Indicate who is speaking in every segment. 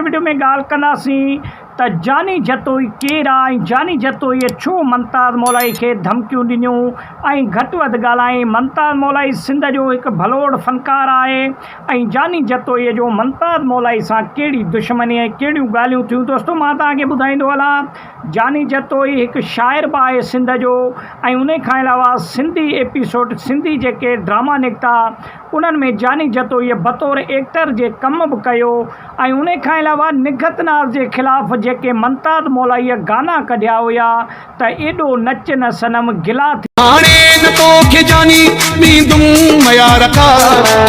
Speaker 1: Video में गाल कंदासीं त जानी जतोई केरु आहे ऐं जानी जतोई छो मुमताज़ मौलाई खे धमकियूं ॾिनियूं ऐं घटि वधि ॻाल्हाई। मुमताज़ मौलाई सिंध जो हिकु भलोड़ फ़नकार आहे ऐं जानी जतोई जो मुमताज़ मौलाई सां कहिड़ी दुश्मनी ऐं कहिड़ियूं ॻाल्हियूं थियूं। दोस्तो मां तव्हांखे ॿुधाईंदो हलां, जानी जतोई हिकु शाइर बि आहे सिंध जो ऐं उन खां अलावा सिंधी एपिसोड सिंधी जेके ड्रामा निकिता उन्हनि में जानी जतोई बतौर एक्टर जे कम बि कयो ऐं उन खां अलावा निगत नाज़ जे ख़िलाफ़ जेके मुमताज़ मौलाईअ गाना कढिया हुआ त एॾो नच न सनम गिला
Speaker 2: हाणे न तोखे जानी ॾींदुमि मया रखा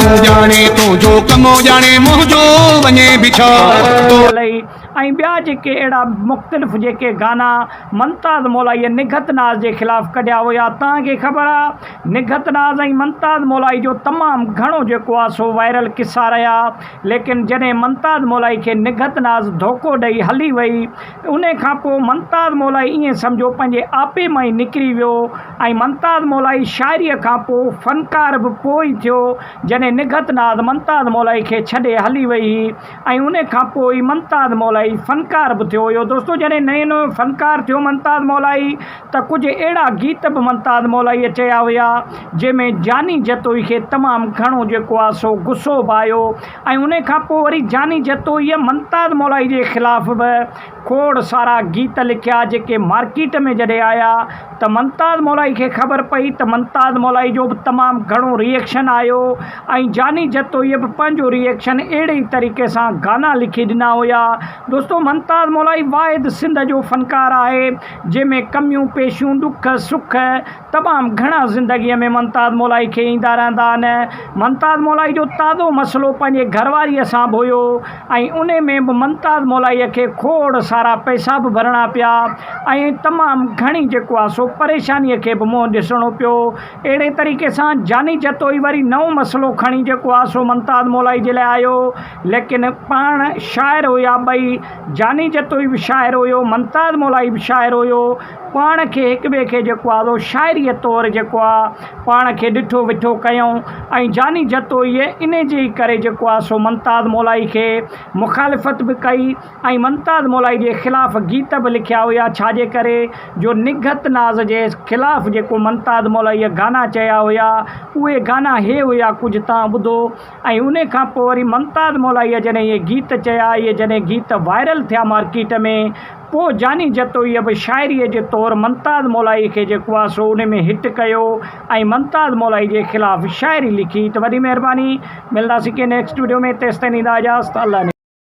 Speaker 2: तूं जाने तो जो कमो जाने मुंहिंजो वञे बिछा
Speaker 1: ऐं ॿिया जेके अहिड़ा मुख़्तलिफ़ जेके गाना मुमताज़ मौलाईअ निगत नाज़ जे ख़िलाफ़ कढिया हुआ। तव्हांखे ख़बर आहे निगत नाज़ ऐं मुमताज़ मौलाई जो तमामु घणो जेको आहे सो वायरल किस्सा रहिया, लेकिन जॾहिं मुमताज़ मौलाई खे निगत नाज़ धोखो ॾेई हली वई उन खां पोइ मुमताज़ मौलाई ईअं सम्झो पंहिंजे आपे मां ई निकिरी वियो ऐं मुमताज़ मौलाई शाइरीअ खां पोइ फ़नकार बि पोइ ई थियो जॾहिं निगत नाज़ मुमताज़ मौलाई खे छॾे हली वई ऐं उन खां पोइ मुमताज़ मौलाई फ़नकार बि थियो हुयो। दोस्तो जॾहिं नयो नयो फ़नकार थियो मुमताज़ मौलाई त कुझु अहिड़ा गीत बि मुमताज़ मौलाईअ चया हुआ जंहिंमें जानी जतोई खे तमामु घणो जेको आहे सो गुस्सो बि आयो ऐं उन खां पोइ वरी जानी जतोईअ मुमताज़ मौलाई जे ख़िलाफ़ बि खोड़ सारा गीत लिखिया जेके मार्केट में जॾहिं आया त मुमताज़ मौलाई खे ख़बर पई त मुमताज़ मौलाई जो बि तमामु घणो रिएक्शन आयो ऐं जानी जतोईअ बि पंहिंजो रिएक्शन अहिड़े ई तरीक़े सां गाना लिखी ॾिना हुआ। दोस्तो मुमताज़ मौलाई वाहिद सिंध जो फ़नकार आहे जंहिंमें कमियूं पेशियूं ॾुख सुख तमामु घणा ज़िंदगीअ में मुमताज़ मौलाई खे ईंदा रहंदा आहिनि। मुमताज़ मौलाई जो ताज़ो मसइलो पंहिंजे घरवारीअ सां बि हुयो ऐं उन में बि मुमताज़ मौलाईअ खे खोड़ सारा पैसा बि भरणा पिया ऐं तमामु घणी जेको आहे सो परेशानीअ खे बि मुंहुं ॾिसणो पियो। अहिड़े तरीक़े सां जानी जतोई वरी नओं मसइलो खणी जेको आहे सो मुमताज़ मौलाई जे लाइ आयो, लेकिन पाण शाइर हुया ॿई, जानी जतोई बि शाइर हुयो मुमताज़ मौलाई बि शाइर हुयो। पाण खे हिक ॿिए खे जेको आहे शाइरीअ तौरु जेको आहे पाण खे ॾिठो विठो कयूं ऐं जानी जतोईअ इन जे करे जेको आहे सो मुमताज़ मौलाई खे मुखालिफ़त बि कई ऐं मुमताज़ मौलाई जे ख़िलाफ़ गीत बि लिखिया हुआ छाजे करे जो निगत नाज़ जे ख़िलाफ़ जेको मुमताज़ मौलाईअ गाना चया हुआ उहे गाना हे हुआ कुझु तव्हां ॿुधो ऐं उन खां पोइ वरी मुमताज़ मौलाईअ जॾहिं इहे गीत चया इहे जॾहिं गीत वायरल थिया मार्केट में पोइ जानी जतोईअ बि शाइरीअ जे तौरु मुमताज़ मौलाई खे जेको आहे सो उन में हिट कयो ऐं मुमताज़ मौलाई जे ख़िलाफ़ शाइरी लिखी। त वॾी महिरबानी, मिलंदासीं के नेक्स्ट वीडियो में, तेसिताईं ॾींदा इजाज़त। अल्लाह।